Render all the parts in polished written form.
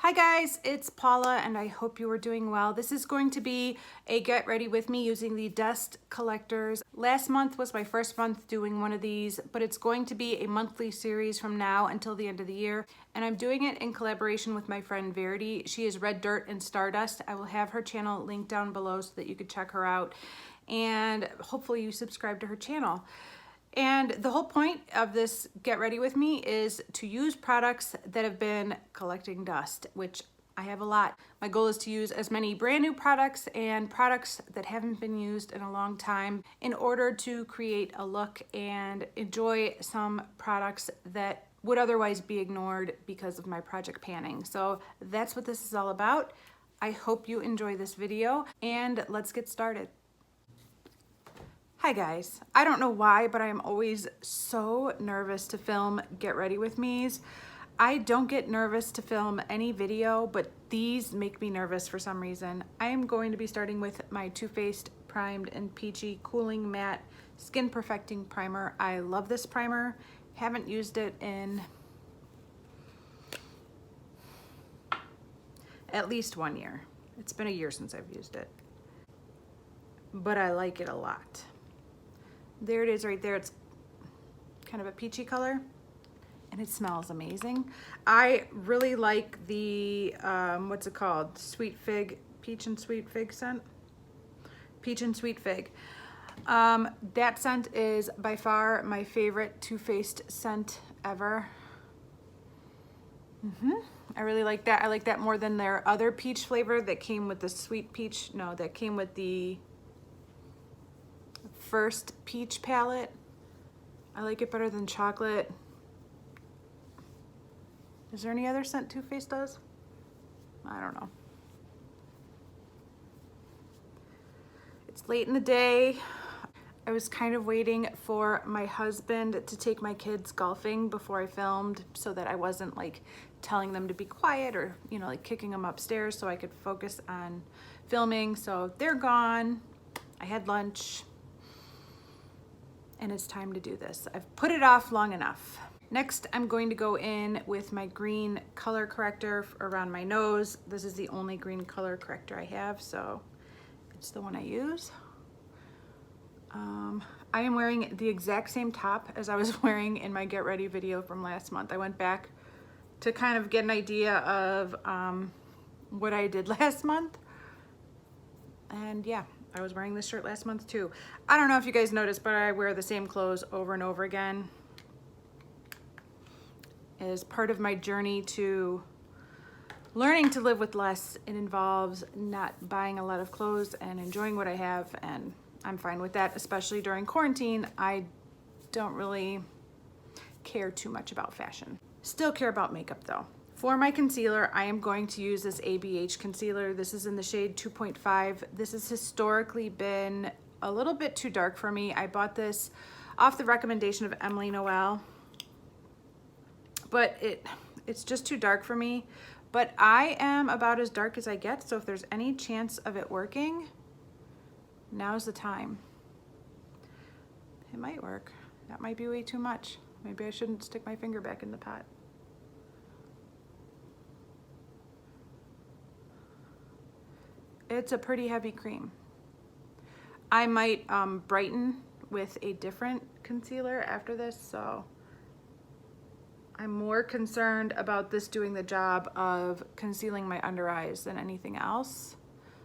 Hi guys, it's Paula and I hope you are doing well. This is going to be a get ready with me using the dust collectors. Last month was my first month doing one of these, but it's going to be a monthly series from now until the end of the year. And I'm doing it in collaboration with my friend Verity. She is Red Dirt and Stardust. I will have her channel linked down below so that you could check her out. And hopefully you subscribe to her channel. And the whole point of this Get Ready With Me is to use products that have been collecting dust, which I have a lot. My goal is to use as many brand new products and products that haven't been used in a long time in order to create a look and enjoy some products that would otherwise be ignored because of my project panning. So that's what this is all about. I hope you enjoy this video and let's get started. Hi guys, I don't know why, but I am always so nervous to film Get Ready With Me's. I don't get nervous to film any video, but these make me nervous for some reason. I am going to be starting with my Too Faced Primed and Peachy Cooling Matte Skin Perfecting Primer. I love this primer. Haven't used it in at least 1 year. It's been a year since I've used it, but I like it a lot. There it is right there. It's kind of a peachy color and it smells amazing. I really like the, what's it called? Sweet Fig, Peach and Sweet Fig scent. Peach and Sweet Fig. That scent is by far my favorite Too Faced scent ever. I really like that. I like that more than their other peach flavor that came with the sweet peach. No, that came with the first peach palette. I like it better than chocolate. Is there any other scent Too Faced does? I don't know. It's late in the day. I was kind of waiting for my husband to take my kids golfing before I filmed so that I wasn't like telling them to be quiet or, you know, like kicking them upstairs so I could focus on filming. So they're gone. I had lunch. And it's time to do this. I've put it off long enough. Next, I'm going to go in with my green color corrector around my nose. This is the only green color corrector I have, so it's the one I use. I am wearing the exact same top as I was wearing in my Get Ready video from last month. I went back to kind of get an idea of what I did last month. And yeah, I was wearing this shirt last month too. I don't know if you guys noticed, but I wear the same clothes over and over again. As part of my journey to learning to live with less, it involves not buying a lot of clothes and enjoying what I have, and I'm fine with that, especially during quarantine. I don't really care too much about fashion. Still care about makeup though. For my concealer, I am going to use this ABH concealer. This is in the shade 2.5. This has historically been a little bit too dark for me. I bought this off the recommendation of Emily Noel, but it's just too dark for me. But I am about as dark as I get, so if there's any chance of it working, now's the time. It might work. That might be way too much. Maybe I shouldn't stick my finger back in the pot. It's a pretty heavy cream. I might brighten with a different concealer after this, so I'm more concerned about this doing the job of concealing my under eyes than anything else.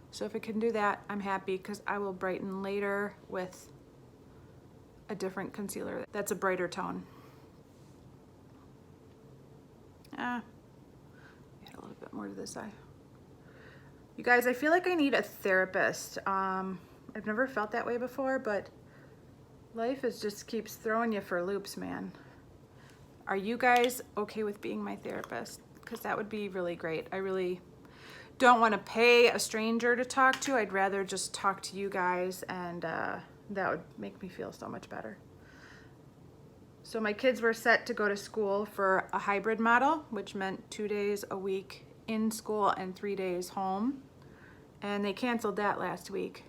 So if it can do that, I'm happy, because I will brighten later with a different concealer that's a brighter tone. Add a little bit more to this eye. You guys, I feel like I need a therapist. I've never felt that way before, but life just keeps throwing you for loops, man. Are you guys okay with being my therapist? Because that would be really great. I really don't want to pay a stranger to talk to. I'd rather just talk to you guys, and that would make me feel so much better. So my kids were set to go to school for a hybrid model, which meant 2 days a week in school and 3 days home, and they canceled that last week.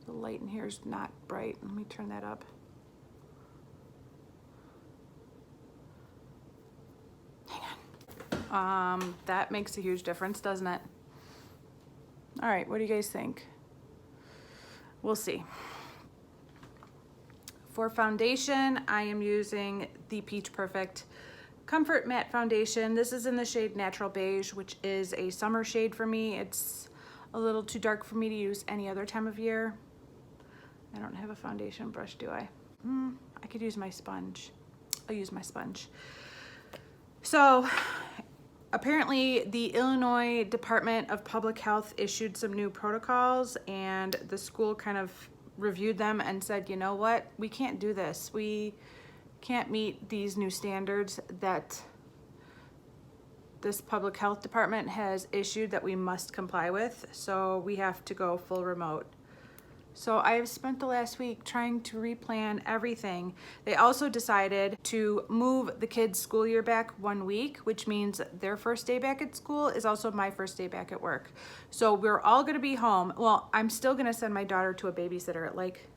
The light in here is not bright. Let me turn that up. Hang on. That makes a huge difference, doesn't it? All right, what do you guys think? We'll see. For foundation, I am using the Peach Perfect Comfort Matte Foundation. This is in the shade Natural Beige, which is a summer shade for me. It's a little too dark for me to use any other time of year. I don't have a foundation brush, do I? I could use my sponge. I'll use my sponge. So apparently the Illinois Department of Public Health issued some new protocols, and the school kind of reviewed them and said, you know what, we can't do this. We can't meet these new standards that this public health department has issued that we must comply with. So we have to go full remote. So I have spent the last week trying to replan everything. They also decided to move the kids' school year back 1 week, which means their first day back at school is also my first day back at work. So we're all gonna be home. Well, I'm still gonna send my daughter to a babysitter at like,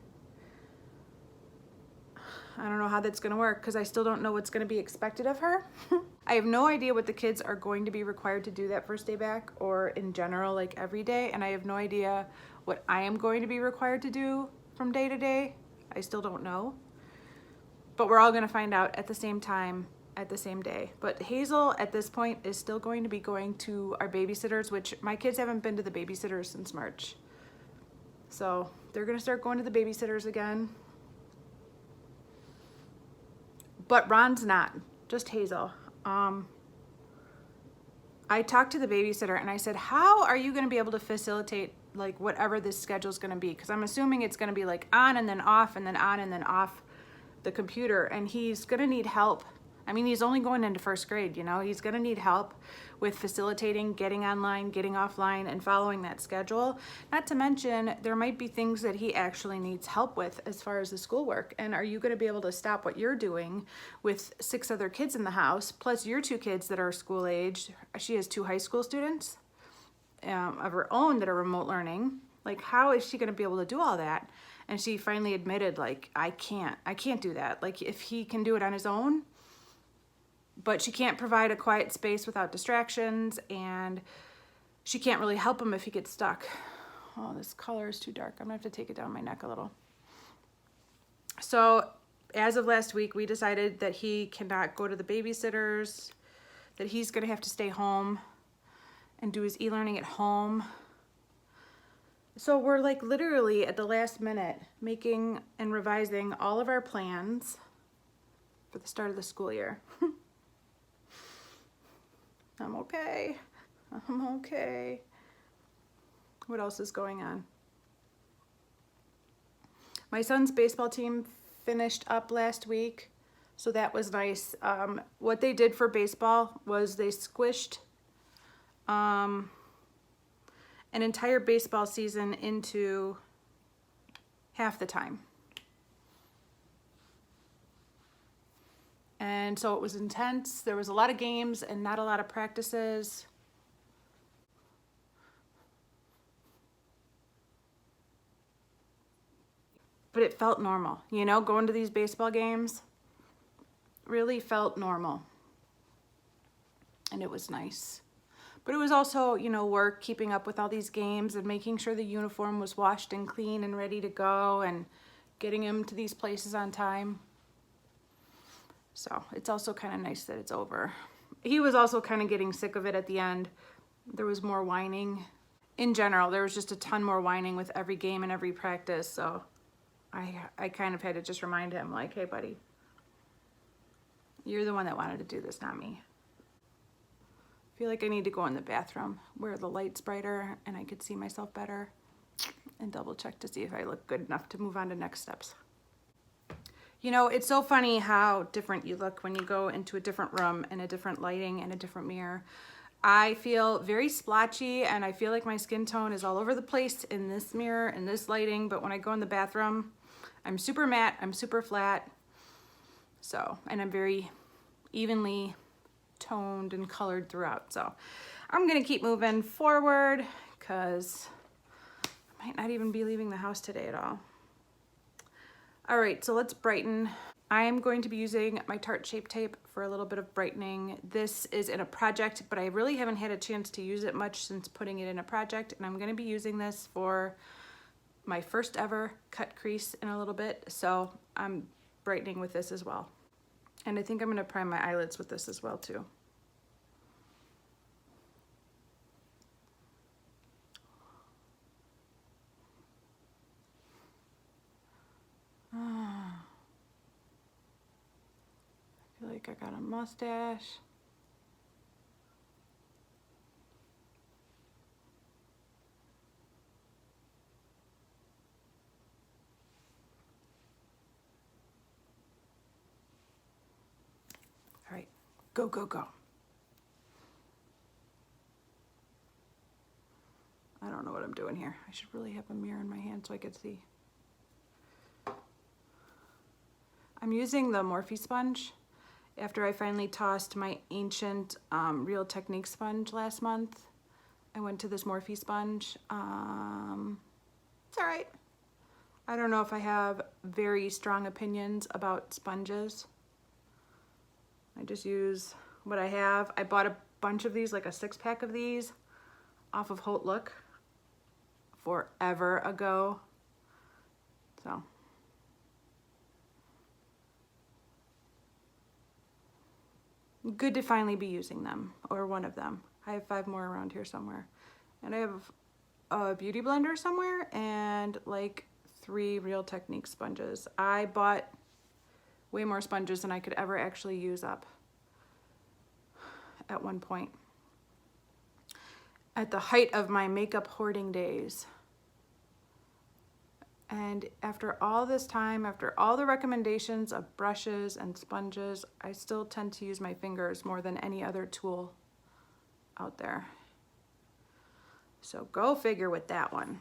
I don't know how that's gonna work because I still don't know what's gonna be expected of her. I have no idea what the kids are going to be required to do that first day back, or in general, like every day, and I have no idea what I am going to be required to do from day to day. I still don't know. But we're all gonna find out at the same time, at the same day. But Hazel at this point is still going to be going to our babysitters, which my kids haven't been to the babysitters since March. So they're gonna start going to the babysitters again. But Ron's not, just Hazel. I talked to the babysitter and I said, how are you gonna be able to facilitate like whatever this schedule is gonna be? Because I'm assuming it's gonna be like on and then off and then on and then off the computer, and he's gonna need help. I mean, he's only going into first grade, you know, he's gonna need help with facilitating, getting online, getting offline, and following that schedule. Not to mention, there might be things that he actually needs help with as far as the schoolwork. And are you gonna be able to stop what you're doing with 6 other kids in the house, plus your 2 kids that are school aged? She has 2 high school students of her own that are remote learning. Like, how is she gonna be able to do all that? And she finally admitted, like, I can't do that. Like, if he can do it on his own, but she can't provide a quiet space without distractions, and she can't really help him if he gets stuck. Oh, this color is too dark. I'm gonna have to take it down my neck a little. So as of last week, we decided that he cannot go to the babysitters, that he's gonna have to stay home and do his e-learning at home. So we're like literally at the last minute making and revising all of our plans for the start of the school year. I'm okay. I'm okay. What else is going on? My son's baseball team finished up last week, so that was nice. What they did for baseball was they squished an entire baseball season into half the time. And so it was intense. There was a lot of games and not a lot of practices. But it felt normal, you know, going to these baseball games really felt normal. And it was nice. But it was also, you know, work keeping up with all these games and making sure the uniform was washed and clean and ready to go and getting him to these places on time. So it's also kind of nice that it's over. He was also kind of getting sick of it at the end. There was more whining. In general, there was just a ton more whining with every game and every practice. So I kind of had to just remind him, like, hey, buddy, you're the one that wanted to do this, not me. I feel like I need to go in the bathroom where the light's brighter and I could see myself better, and double check to see if I look good enough to move on to next steps. You know, it's so funny how different you look when you go into a different room and a different lighting and a different mirror. I feel very splotchy and I feel like my skin tone is all over the place in this mirror and this lighting, but when I go in the bathroom, I'm super matte, I'm super flat. So, and I'm very evenly toned and colored throughout. So I'm gonna keep moving forward because I might not even be leaving the house today at all. All right, so let's brighten. I am going to be using my Tarte Shape Tape for a little bit of brightening. This is in a project, but I really haven't had a chance to use it much since putting it in a project, and I'm going to be using this for my first ever cut crease in a little bit, so I'm brightening with this as well. And I think I'm going to prime my eyelids with this as well too. I feel like I got a mustache. All right, go, go, go. I don't know what I'm doing here. I should really have a mirror in my hand so I could see. I'm using the Morphe sponge after I finally tossed my ancient Real Technique sponge last month. I went to this Morphe sponge. It's all right. I don't know if I have very strong opinions about sponges. I just use what I have. I bought a bunch of these, like a 6-pack of these off of Haute Look forever ago. So good to finally be using them, or one of them. I have 5 more around here somewhere. And I have a beauty blender somewhere and like 3 Real Technique sponges. I bought way more sponges than I could ever actually use up at one point. At the height of my makeup hoarding days. And after all this time, after all the recommendations of brushes and sponges, I still tend to use my fingers more than any other tool out there. So go figure with that one.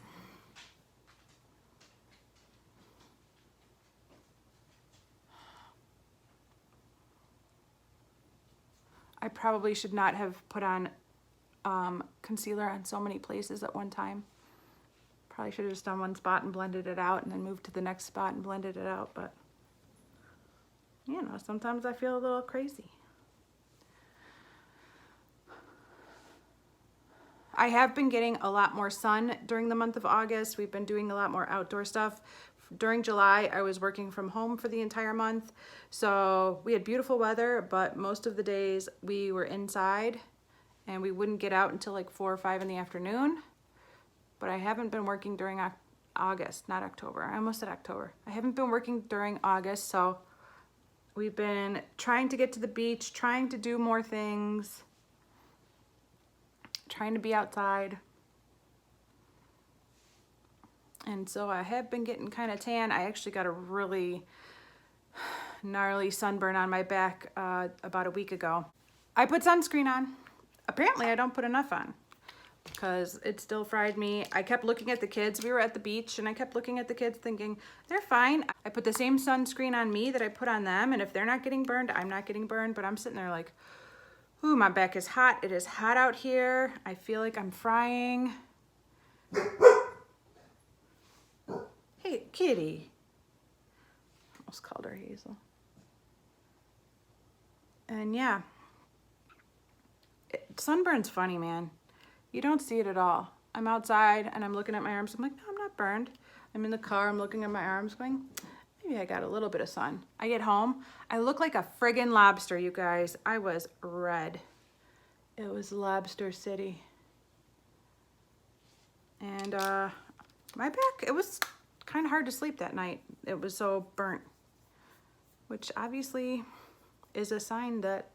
I probably should not have put on concealer on so many places at one time. Probably should have just done one spot and blended it out and then moved to the next spot and blended it out, but you know, sometimes I feel a little crazy. I have been getting a lot more sun during the month of August. We've been doing a lot more outdoor stuff. During July, I was working from home for the entire month. So we had beautiful weather, but most of the days we were inside and we wouldn't get out until like 4 or 5 in the afternoon. But I haven't been working during August, not October. I almost said October. I haven't been working during August, so we've been trying to get to the beach, trying to do more things, trying to be outside. And so I have been getting kind of tan. I actually got a really gnarly sunburn on my back about a week ago. I put sunscreen on. Apparently I don't put enough on, because it still fried me. I kept looking at the kids. We were at the beach and I kept looking at the kids thinking, they're fine. I put the same sunscreen on me that I put on them, and if they're not getting burned, I'm not getting burned. But I'm sitting there like, ooh, my back is hot. It is hot out here. I feel like I'm frying. Hey, kitty. Almost called her Hazel. And yeah, sunburn's funny, man. You don't see it at all. I'm outside and I'm looking at my arms. I'm like, no, I'm not burned. I'm in the car, I'm looking at my arms going, maybe I got a little bit of sun. I get home, I look like a friggin' lobster, you guys. I was red. It was Lobster City. And my back, it was kind of hard to sleep that night. It was so burnt, which obviously is a sign that,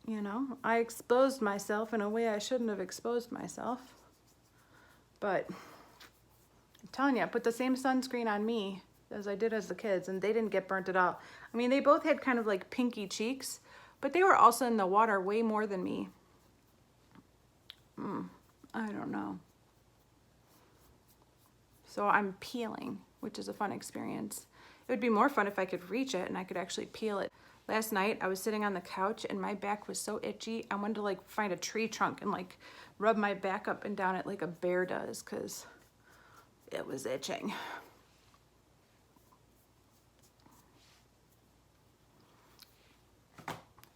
you know, I exposed myself in a way I shouldn't have exposed myself. But I'm telling you, I put the same sunscreen on me as I did as the kids, and they didn't get burnt at all. I mean, they both had kind of like pinky cheeks, but they were also in the water way more than me. I don't know. So I'm peeling, which is a fun experience. It would be more fun if I could reach it and I could actually peel it. Last night I was sitting on the couch and my back was so itchy. I wanted to like find a tree trunk and like rub my back up and down it like a bear does, because it was itching.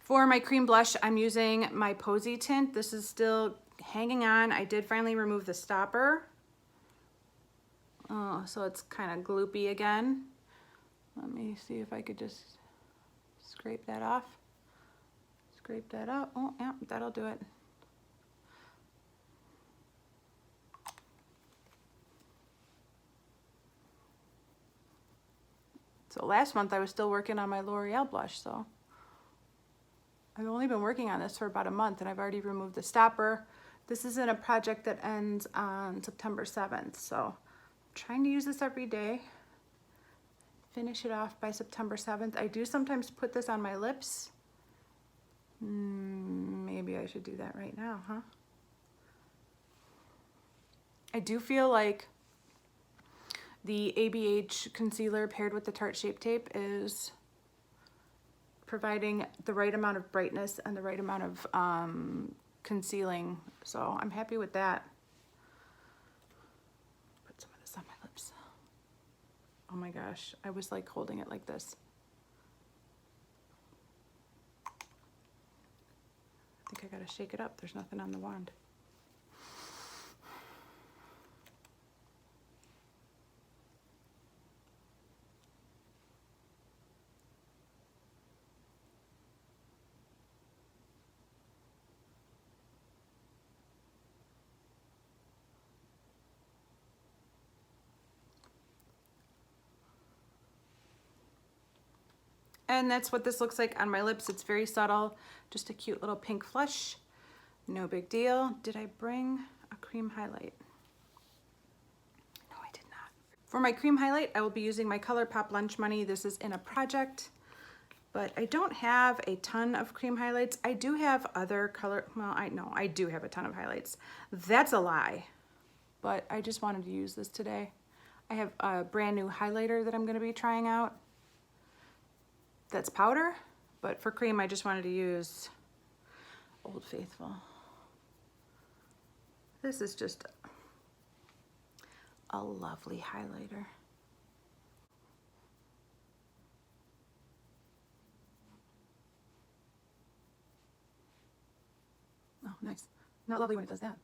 For my cream blush, I'm using my Posy tint. This is still hanging on. I did finally remove the stopper. Oh, so it's kind of gloopy again. Let me see if I could just scrape that off. Scrape that up. Oh, yeah, that'll do it. So last month I was still working on my L'Oreal blush, so I've only been working on this for about a month and I've already removed the stopper. This isn't a project that ends on September 7th, so I'm trying to use this every day. Finish it off by September 7th. I do sometimes put this on my lips. Maybe I should do that right now, huh? I do feel like the ABH concealer paired with the Tarte Shape Tape is providing the right amount of brightness and the right amount of concealing. So I'm happy with that. Put some of this on my lips. Oh my gosh, I was like holding it like this. I think I gotta shake it up. There's nothing on the wand. And that's what this looks like on my lips. It's very subtle, just a cute little pink flush. No big deal. Did I bring a cream highlight? No, I did not. For my cream highlight, I will be using my ColourPop Lunch Money. This is in a project, but I don't have a ton of cream highlights. I do have other color, well, I know I do have a ton of highlights. That's a lie, but I just wanted to use this today. I have a brand new highlighter that I'm gonna be trying out. That's powder, but for cream I just wanted to use Old Faithful. This is just a lovely highlighter. Oh, nice. Not lovely when it does that.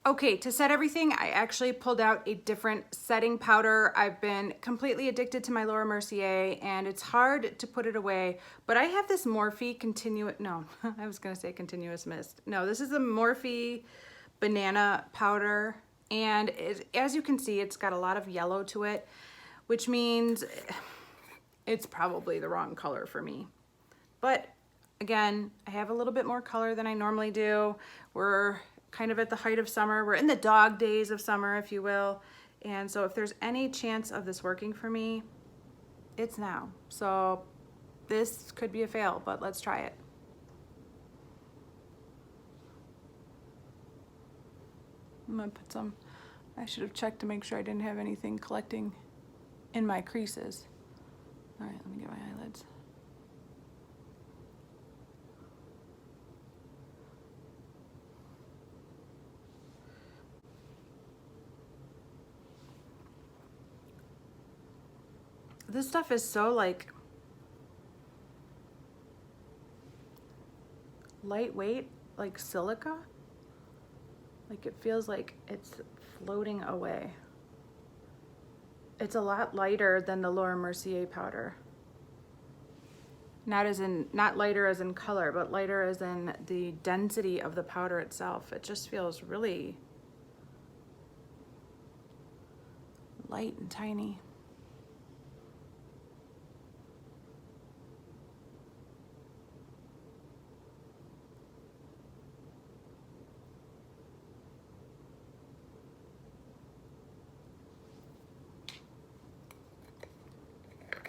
Okay, to set everything, I actually pulled out a different setting powder. I've been completely addicted to my Laura Mercier and it's hard to put it away, but I have this Morphe Continuous, no, I was gonna say Continuous Mist. No, this is the Morphe Banana Powder and as you can see, it's got a lot of yellow to it, which means it's probably the wrong color for me. But again, I have a little bit more color than I normally do. We're kind of at the height of summer. We're in the dog days of summer, if you will. And so if there's any chance of this working for me, it's now. So this could be a fail, but let's try it. I'm gonna put some, I should have checked to make sure I didn't have anything collecting in my creases. All right, let me get my eyelids. This stuff is so like lightweight, like silica. Like it feels like it's floating away. It's a lot lighter than the Laura Mercier powder. Not lighter as in color, but lighter as in the density of the powder itself. It just feels really light and tiny.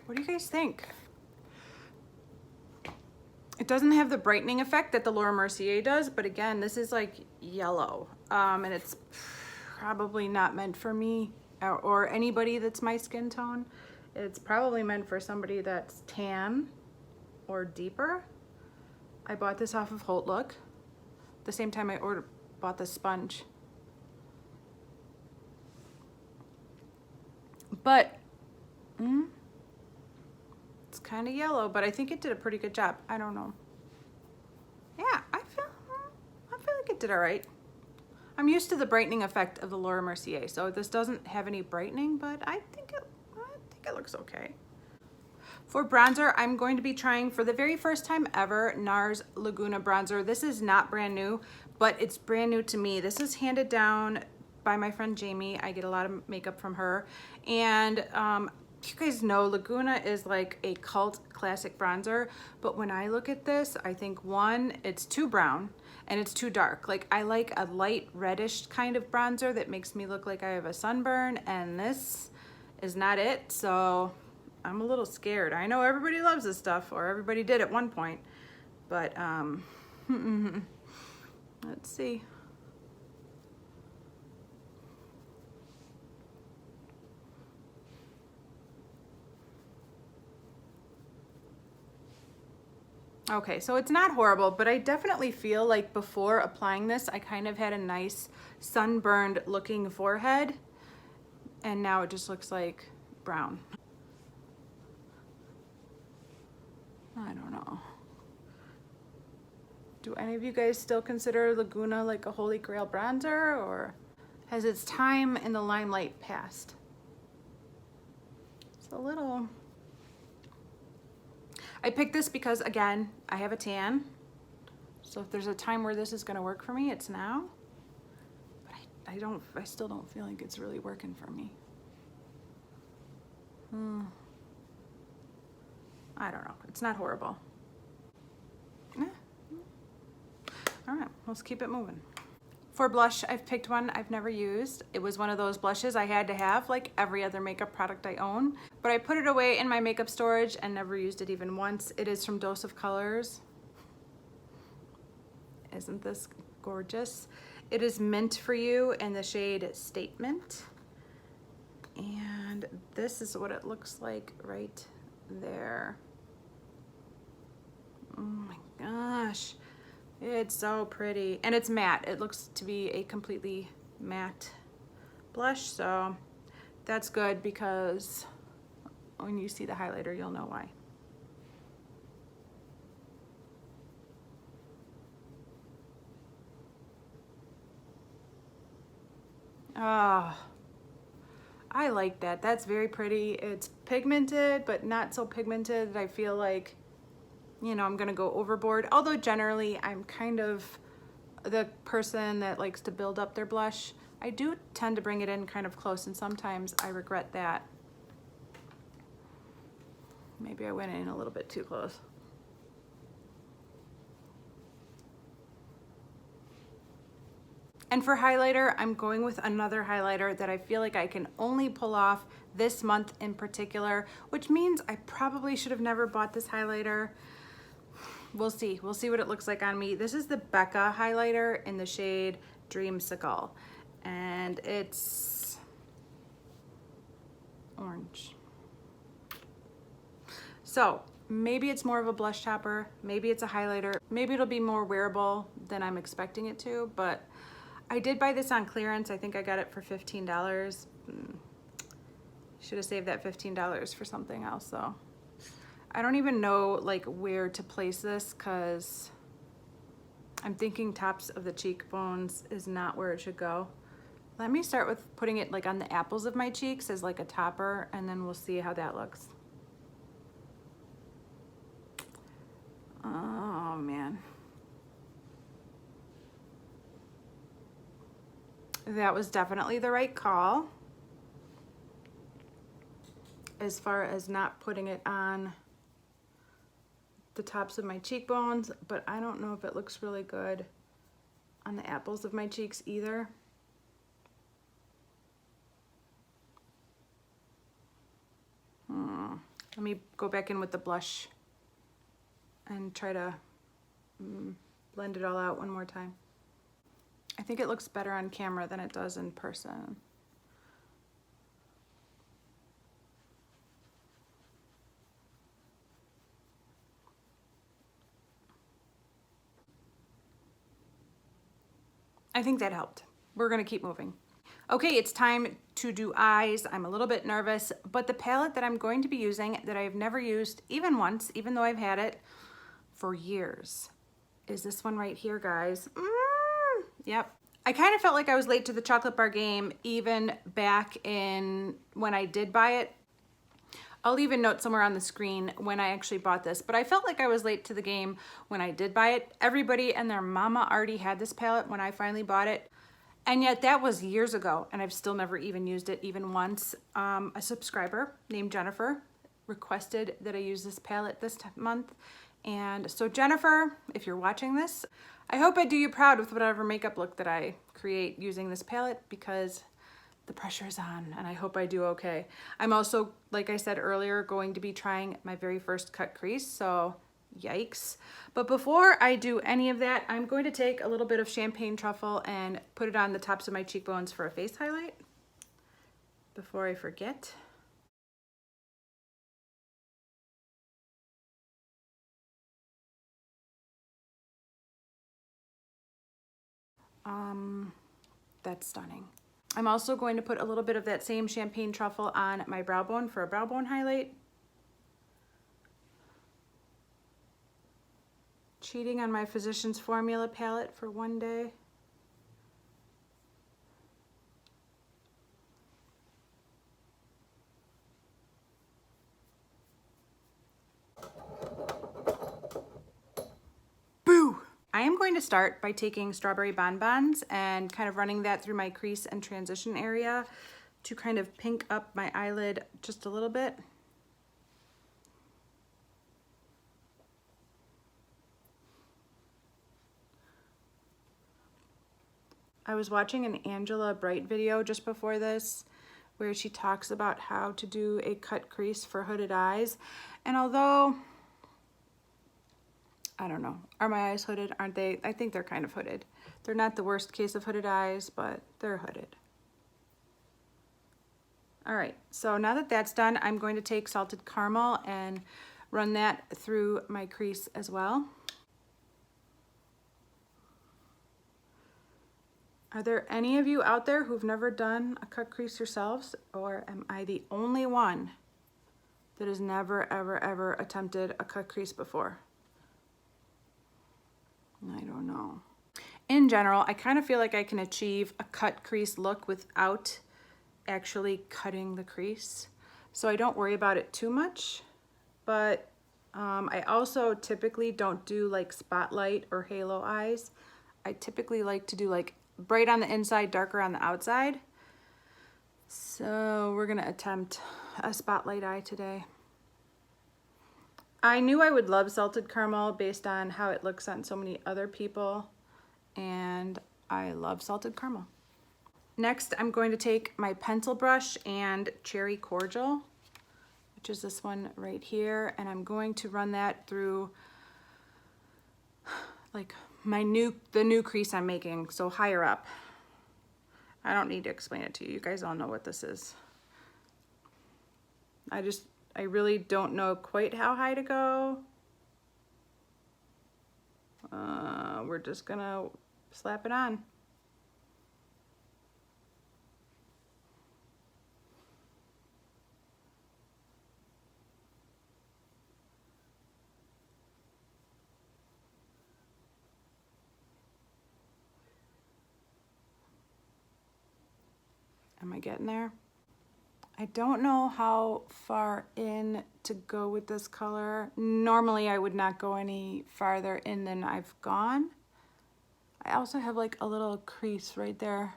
What do you guys think? It doesn't have the brightening effect that the Laura Mercier does, but again, this is like yellow, and it's probably not meant for me or anybody that's my skin tone. It's probably meant for somebody that's tan or deeper. I bought this off of Holt Look, the same time I bought the sponge. But, it's kind of yellow, but I think it did a pretty good job. I don't know. did all right. I'm used to the brightening effect of the Laura Mercier, so this doesn't have any brightening, but I think it looks okay. For bronzer, I'm going to be trying for the very first time ever NARS Laguna bronzer. This is not brand new, but it's brand new to me. This is handed down by my friend Jamie. I get a lot of makeup from her. And you guys know Laguna is like a cult classic bronzer, but when I look at this, I think one, it's too brown and it's too dark. Like I like a light reddish kind of bronzer that makes me look like I have a sunburn, and this is not it. So I'm a little scared. I know everybody loves this stuff, or everybody did at one point, but let's see. Okay, so it's not horrible, but I definitely feel like before applying this, I kind of had a nice sunburned looking forehead, and now it just looks like brown. I don't know. Do any of you guys still consider Laguna like a holy grail bronzer, or has its time in the limelight passed? It's a little... I picked this because, again, I have a tan. So if there's a time where this is gonna work for me, it's now. But I still don't feel like it's really working for me. I don't know, it's not horrible. All right, let's keep it moving. For blush, I've picked one I've never used. It was one of those blushes I had to have, like every other makeup product I own, but I put it away in my makeup storage and never used it even once. It is from Dose of Colors. Isn't this gorgeous? It is Mint for You in the shade Statement. And this is what it looks like right there. Oh my gosh. It's so pretty, and it's matte. It looks to be a completely matte blush, so that's good because when you see the highlighter, you'll know why. Ah, I like that. That's very pretty. It's pigmented, but not so pigmented that I feel like, you know, I'm gonna go overboard. Although generally I'm kind of the person that likes to build up their blush. I do tend to bring it in kind of close, and sometimes I regret that. Maybe I went in a little bit too close. And for highlighter, I'm going with another highlighter that I feel like I can only pull off this month in particular, which means I probably should have never bought this highlighter. We'll see what it looks like on me. This is the Becca highlighter in the shade Dreamsicle, and it's orange. So maybe it's more of a blush topper, maybe it's a highlighter, maybe it'll be more wearable than I'm expecting it to, but I did buy this on clearance. I think I got it for $15. Should have saved that $15 for something else though. I don't even know like where to place this because I'm thinking tops of the cheekbones is not where it should go. Let me start with putting it like on the apples of my cheeks as like a topper, and then we'll see how that looks. Oh man. That was definitely the right call as far as not putting it on the tops of my cheekbones, but I don't know if it looks really good on the apples of my cheeks either. Let me go back in with the blush and try to blend it all out one more time. I think it looks better on camera than it does in person. I think that helped. We're gonna keep moving. Okay, it's time to do eyes. I'm a little bit nervous, but the palette that I'm going to be using that I've never used even once, even though I've had it for years, is this one right here, guys. Yep. I kind of felt like I was late to the chocolate bar game even back in when I did buy it. I'll leave a note somewhere on the screen when I actually bought this, but I felt like I was late to the game when I did buy it. Everybody and their mama already had this palette when I finally bought it. And yet that was years ago, and I've still never even used it even once. A subscriber named Jennifer requested that I use this palette this month. And so Jennifer, if you're watching this, I hope I do you proud with whatever makeup look that I create using this palette, because the pressure is on and I hope I do okay. I'm also, like I said earlier, going to be trying my very first cut crease, so yikes. But before I do any of that, I'm going to take a little bit of champagne truffle and put it on the tops of my cheekbones for a face highlight before I forget. That's stunning. I'm also going to put a little bit of that same champagne truffle on my brow bone for a brow bone highlight. Cheating on my Physicians Formula palette for one day. Boo! I am going to start by taking strawberry bonbons and kind of running that through my crease and transition area to kind of pink up my eyelid just a little bit. I was watching an Angela Bright video just before this where she talks about how to do a cut crease for hooded eyes. And although, I don't know, are my eyes hooded? Aren't they? I think they're kind of hooded. They're not the worst case of hooded eyes, but they're hooded. All right, so now that that's done, I'm going to take salted caramel and run that through my crease as well. Are there any of you out there who've never done a cut crease yourselves, or am I the only one that has never, ever, ever attempted a cut crease before? I don't know. In general, I kind of feel like I can achieve a cut crease look without actually cutting the crease, so I don't worry about it too much. But I also typically don't do like spotlight or halo eyes. I typically like to do like bright on the inside, darker on the outside. So we're gonna attempt a spotlight eye today. I knew I would love salted caramel based on how it looks on so many other people, and I love salted caramel. Next, I'm going to take my pencil brush and cherry cordial, which is this one right here, and I'm going to run that through like the new crease I'm making, so higher up. I don't need to explain it to you. You guys all know what this is. I really don't know quite how high to go. We're just gonna slap it on. Am I getting there? I don't know how far in to go with this color. Normally I would not go any farther in than I've gone. I also have like a little crease right there.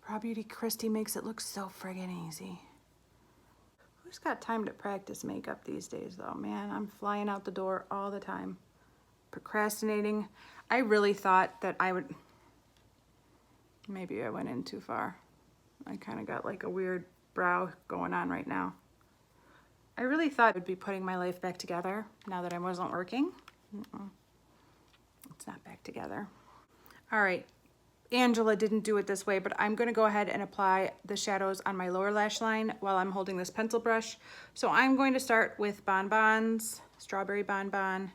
Raw Beauty Christy makes it look so friggin' easy. Who's got time to practice makeup these days though, man? I'm flying out the door all the time. Procrastinating. I really thought that I would, maybe I went in too far. I kind of got like a weird brow going on right now. I really thought I'd be putting my life back together now that I wasn't working. It's not back together. All right. Angela didn't do it this way, but I'm gonna go ahead and apply the shadows on my lower lash line while I'm holding this pencil brush. So I'm going to start with Bonbons, Strawberry Bonbon.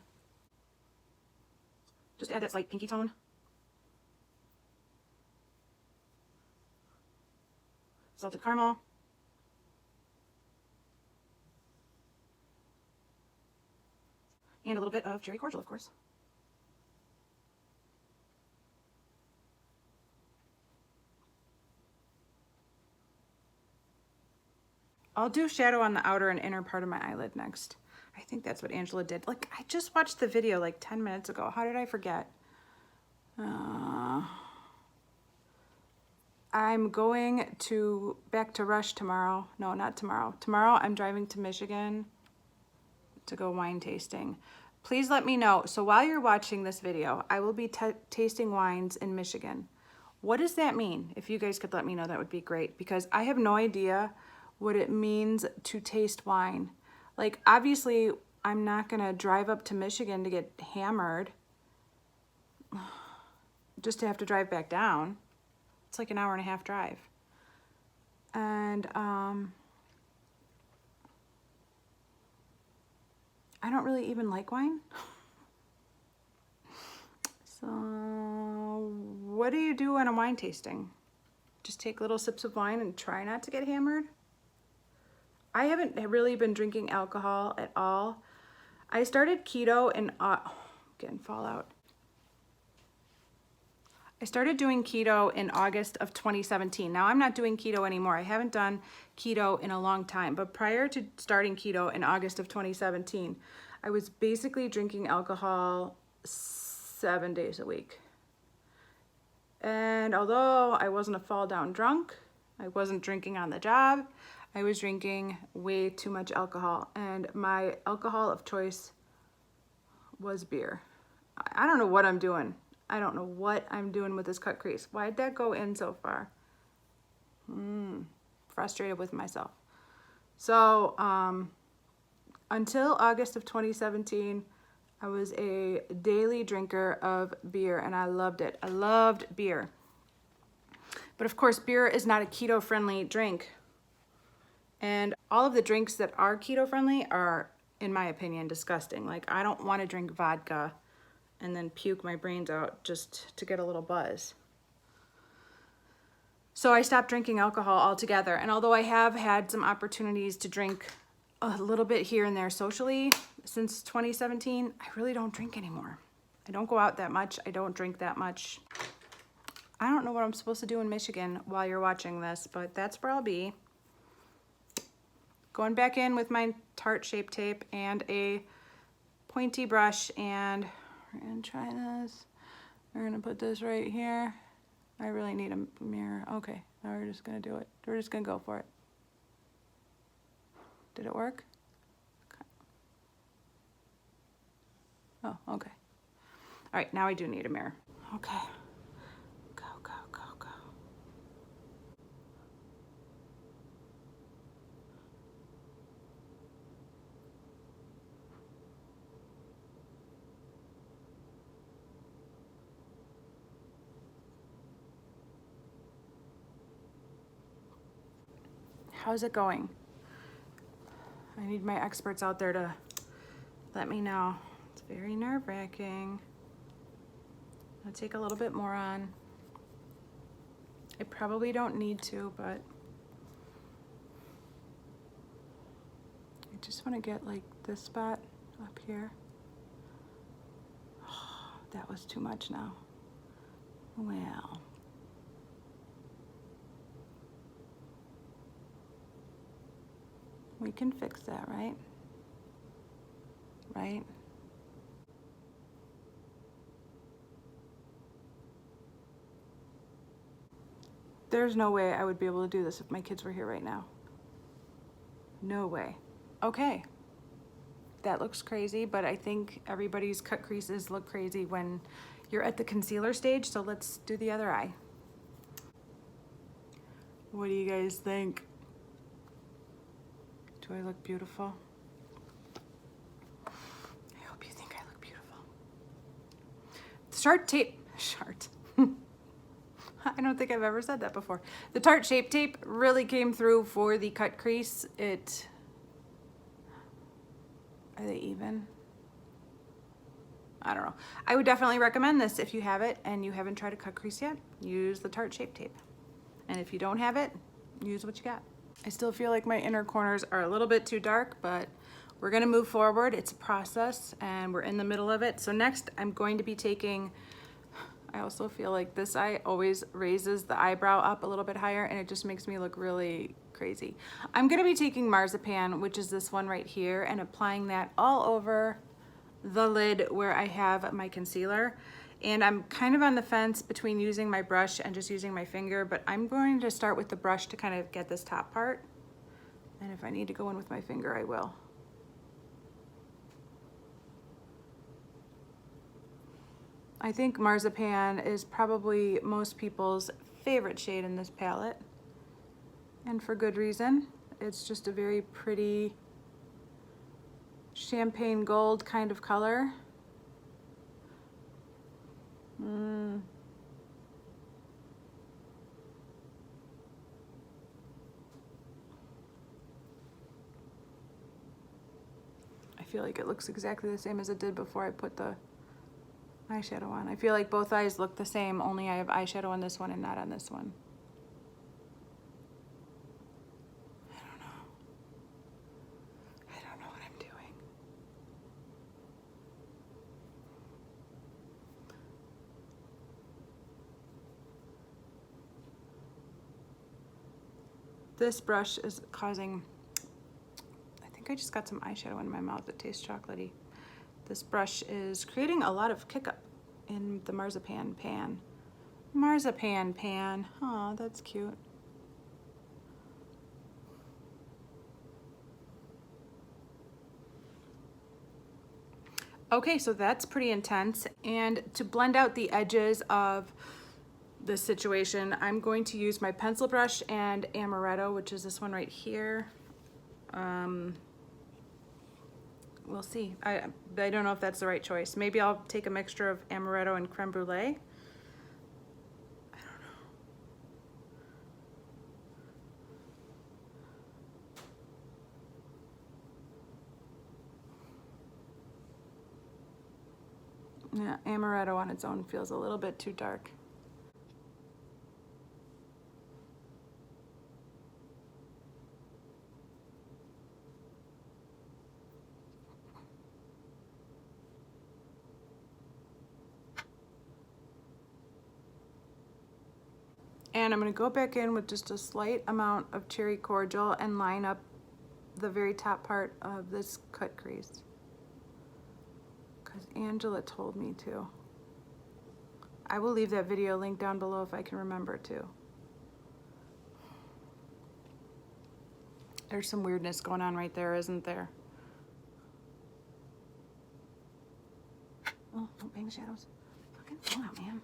Just add that slight pinky tone. Salted caramel. And a little bit of cherry cordial, of course. I'll do shadow on the outer and inner part of my eyelid next. I think that's what Angela did. Like, I just watched the video like 10 minutes ago. How did I forget? I'm going back to Rush tomorrow. No, not tomorrow. Tomorrow I'm driving to Michigan to go wine tasting. Please let me know. So while you're watching this video, I will be tasting wines in Michigan. What does that mean? If you guys could let me know, that would be great, because I have no idea what it means to taste wine. Like, obviously, I'm not gonna drive up to Michigan to get hammered just to have to drive back down. It's like an hour and a half drive. And I don't really even like wine. So what do you do on a wine tasting? Just take little sips of wine and try not to get hammered? I haven't really been drinking alcohol at all. I started keto in, getting fallout. I started doing keto in August of 2017. Now I'm not doing keto anymore. I haven't done keto in a long time, but prior to starting keto in August of 2017, I was basically drinking alcohol 7 days a week. And although I wasn't a fall down drunk, I wasn't drinking on the job, I was drinking way too much alcohol, and my alcohol of choice was beer. I don't know what I'm doing. I don't know what I'm doing with this cut crease. Why'd that go in so far? Frustrated with myself. So until August of 2017, I was a daily drinker of beer, and I loved it. I loved beer. But of course, beer is not a keto-friendly drink. And all of the drinks that are keto-friendly are, in my opinion, disgusting. Like, I don't want to drink vodka and then puke my brains out just to get a little buzz. So I stopped drinking alcohol altogether. And although I have had some opportunities to drink a little bit here and there socially since 2017, I really don't drink anymore. I don't go out that much. I don't drink that much. I don't know what I'm supposed to do in Michigan while you're watching this, but that's where I'll be. Going back in with my Tarte Shape Tape and a pointy brush, and we're gonna try this. We're gonna put this right here. I really need a mirror. Okay, now we're just gonna do it. We're just gonna go for it. Did it work? Okay. Oh, okay. All right, now I do need a mirror. Okay. Go, go, go, go. How's it going? I need my experts out there to let me know. It's very nerve-wracking. I'll take a little bit more on. I probably don't need to, but I just want to get like this spot up here. Oh, that was too much now. Well. We can fix that, right? Right? There's no way I would be able to do this if my kids were here right now. No way. Okay. That looks crazy, but I think everybody's cut creases look crazy when you're at the concealer stage, so let's do the other eye. What do you guys think? Do I look beautiful? I hope you think I look beautiful. Tarte tape, I don't think I've ever said that before. The Tarte Shape Tape really came through for the cut crease. Are they even? I don't know. I would definitely recommend this if you have it and you haven't tried a cut crease yet. Use the Tarte Shape Tape. And if you don't have it, use what you got. I still feel like my inner corners are a little bit too dark, but we're gonna move forward. It's a process and we're in the middle of it. So next I'm going to be taking, I also feel like this eye always raises the eyebrow up a little bit higher and it just makes me look really crazy. I'm gonna be taking Marzipan, which is this one right here, and applying that all over the lid where I have my concealer. And I'm kind of on the fence between using my brush and just using my finger, but I'm going to start with the brush to kind of get this top part. And if I need to go in with my finger, I will. I think Marzipan is probably most people's favorite shade in this palette. And for good reason. It's just a very pretty champagne gold kind of color. I feel like it looks exactly the same as it did before I put the eyeshadow on. I feel like both eyes look the same, only I have eyeshadow on this one and not on this one. I don't know what I'm doing. This brush is causing, I think I just got some eyeshadow in my mouth that tastes chocolatey. This brush is creating a lot of kick up in the Marzipan pan. Marzipan pan, oh, that's cute. Okay, so that's pretty intense. And to blend out the edges of this situation, I'm going to use my pencil brush and amaretto, which is this one right here. We'll see. I don't know if that's the right choice. Maybe I'll take a mixture of amaretto and creme brulee. I don't know. Yeah, amaretto on its own feels a little bit too dark. And I'm going to go back in with just a slight amount of cherry cordial and line up the very top part of this cut crease. Because Angela told me to. I will leave that video link down below if I can remember to. There's some weirdness going on right there, isn't there? Oh, don't bang the shadows. Fucking come out, man.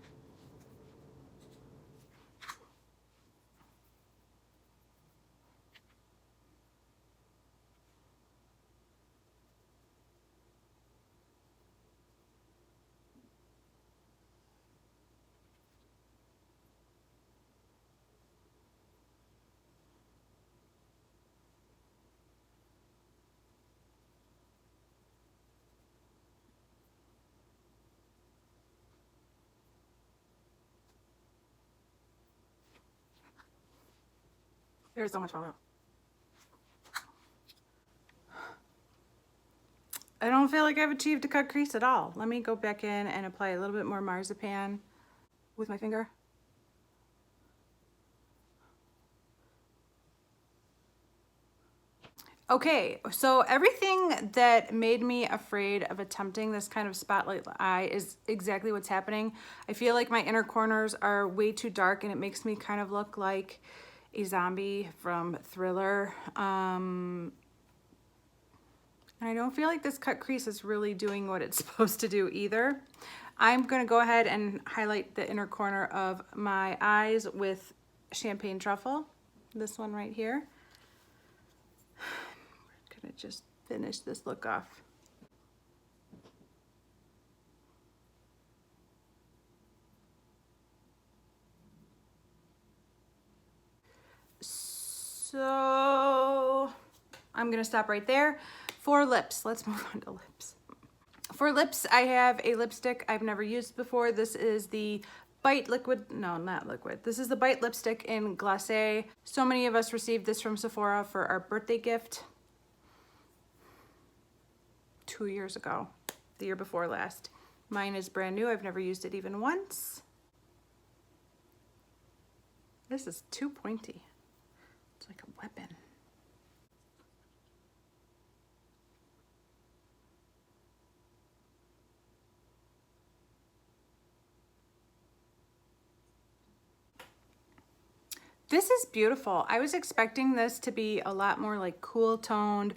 There's so much fallout. I don't feel like I've achieved a cut crease at all. Let me go back in and apply a little bit more Marzipan with my finger. Okay, so everything that made me afraid of attempting this kind of spotlight eye is exactly what's happening. I feel like my inner corners are way too dark and it makes me kind of look like a zombie from Thriller. And I don't feel like this cut crease is really doing what it's supposed to do either. I'm gonna go ahead and highlight the inner corner of my eyes with Champagne Truffle, this one right here. We're gonna just finish this look off. So I'm gonna stop right there. For lips, let's move on to lips. For lips, I have a lipstick I've never used before. This is the Bite Liquid, no, not liquid. This is the Bite lipstick in Glacé. So many of us received this from Sephora for our birthday gift 2 years ago, the year before last. Mine is brand new. I've never used it even once. This is too pointy. It's like a weapon. This is beautiful. I was expecting this to be a lot more like cool toned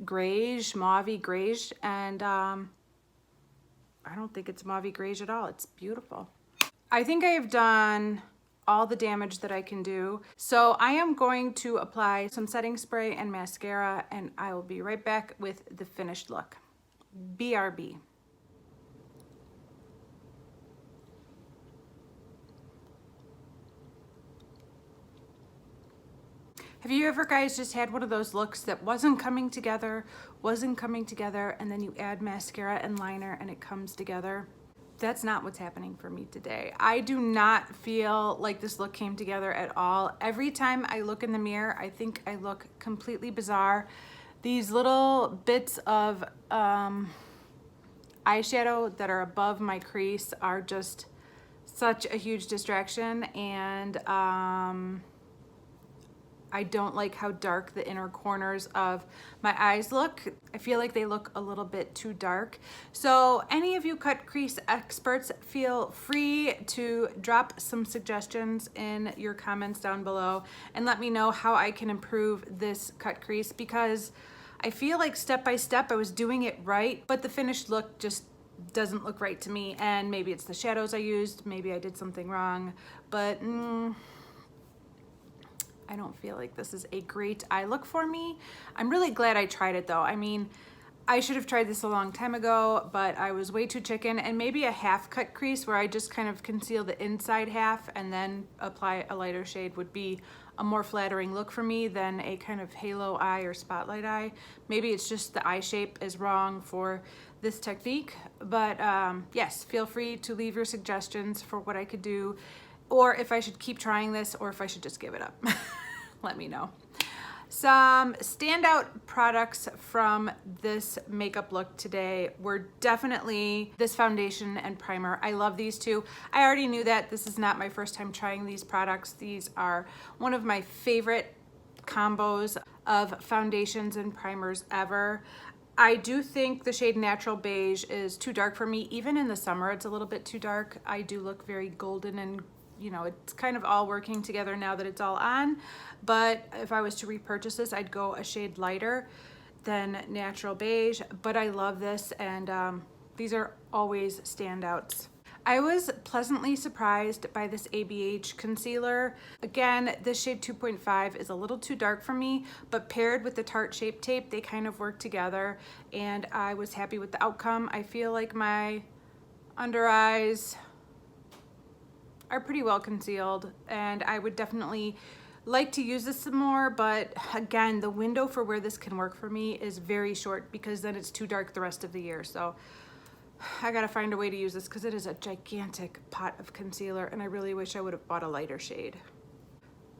grayish, mauve-y grayish, and I don't think it's mauve-y grayish at all. It's beautiful. I think I have done all the damage that I can do. So I am going to apply some setting spray and mascara, and I will be right back with the finished look. BRB. Have you ever guys just had one of those looks that wasn't coming together, and then you add mascara and liner and it comes together? That's not what's happening for me today. I do not feel like this look came together at all. Every time I look in the mirror, I think I look completely bizarre. These little bits of eyeshadow that are above my crease are just such a huge distraction, and I don't like how dark the inner corners of my eyes look. I feel like they look a little bit too dark. So any of you cut crease experts, feel free to drop some suggestions in your comments down below and let me know how I can improve this cut crease, because I feel like step by step I was doing it right, but the finished look just doesn't look right to me. And maybe it's the shadows I used, maybe I did something wrong, but I don't feel like this is a great eye look for me. I'm really glad I tried it though. I mean, I should have tried this a long time ago, but I was way too chicken, and maybe a half cut crease where I just kind of conceal the inside half and then apply a lighter shade would be a more flattering look for me than a kind of halo eye or spotlight eye. Maybe it's just the eye shape is wrong for this technique, but yes, feel free to leave your suggestions for what I could do, or if I should keep trying this, or if I should just give it up. Let me know. Some standout products from this makeup look today were definitely this foundation and primer. I love these two. I already knew that. This is not my first time trying these products. These are one of my favorite combos of foundations and primers ever. I do think the shade Natural Beige is too dark for me. Even in the summer, it's a little bit too dark. I do look very golden, and you know, it's kind of all working together now that it's all on. But if I was to repurchase this, I'd go a shade lighter than Natural Beige. But I love this, and these are always standouts. I was pleasantly surprised by this ABH concealer. Again, this shade 2.5 is a little too dark for me, but paired with the Tarte Shape Tape, they kind of work together, and I was happy with the outcome. I feel like my under eyes are pretty well concealed, and I would definitely like to use this some more, but again, the window for where this can work for me is very short, because then it's too dark the rest of the year. So I gotta find a way to use this, because it is a gigantic pot of concealer, and I really wish I would have bought a lighter shade.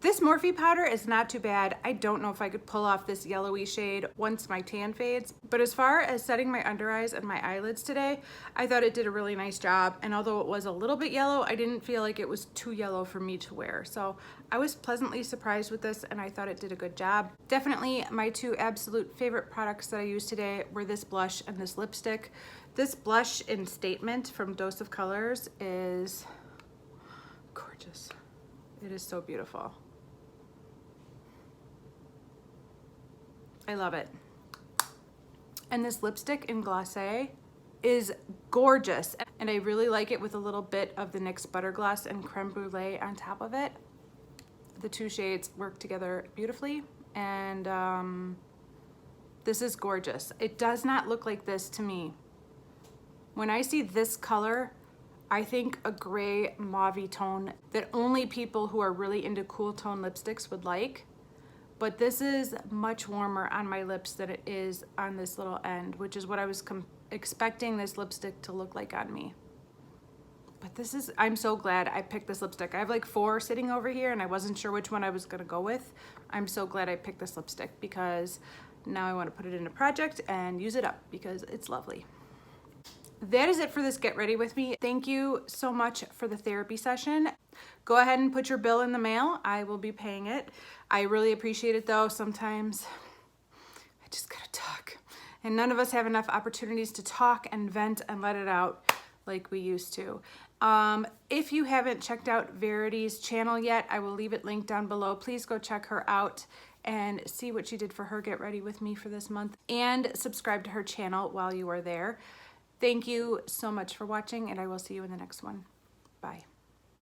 This Morphe powder is not too bad. I don't know if I could pull off this yellowy shade once my tan fades, but as far as setting my under eyes and my eyelids today, I thought it did a really nice job. And although it was a little bit yellow, I didn't feel like it was too yellow for me to wear. So I was pleasantly surprised with this, and I thought it did a good job. Definitely my two absolute favorite products that I used today were this blush and this lipstick. This blush in Statement from Dose of Colors is gorgeous. It is so beautiful. I love it. And this lipstick in Glacé is gorgeous, and I really like it with a little bit of the NYX Butter Gloss and Creme Brulee on top of it. The two shades work together beautifully, and this is gorgeous. It does not look like this to me. When I see this color, I think a gray mauve tone that only people who are really into cool tone lipsticks would like. But this is much warmer on my lips than it is on this little end, which is what I was expecting this lipstick to look like on me. But this is, I'm so glad I picked this lipstick. I have like 4 sitting over here and I wasn't sure which one I was gonna go with. I'm so glad I picked this lipstick because now I wanna put it in a project and use it up because it's lovely. That is it for this Get Ready With Me. Thank you so much for the therapy session. Go ahead and put your bill in the mail. I will be paying it. I really appreciate it though. Sometimes I just gotta talk. And none of us have enough opportunities to talk and vent and let it out like we used to. If you haven't checked out Verity's channel yet, I will leave it linked down below. Please go check her out and see what she did for her Get Ready With Me for this month, and subscribe to her channel while you are there. Thank you so much for watching, and I will see you in the next one. Bye.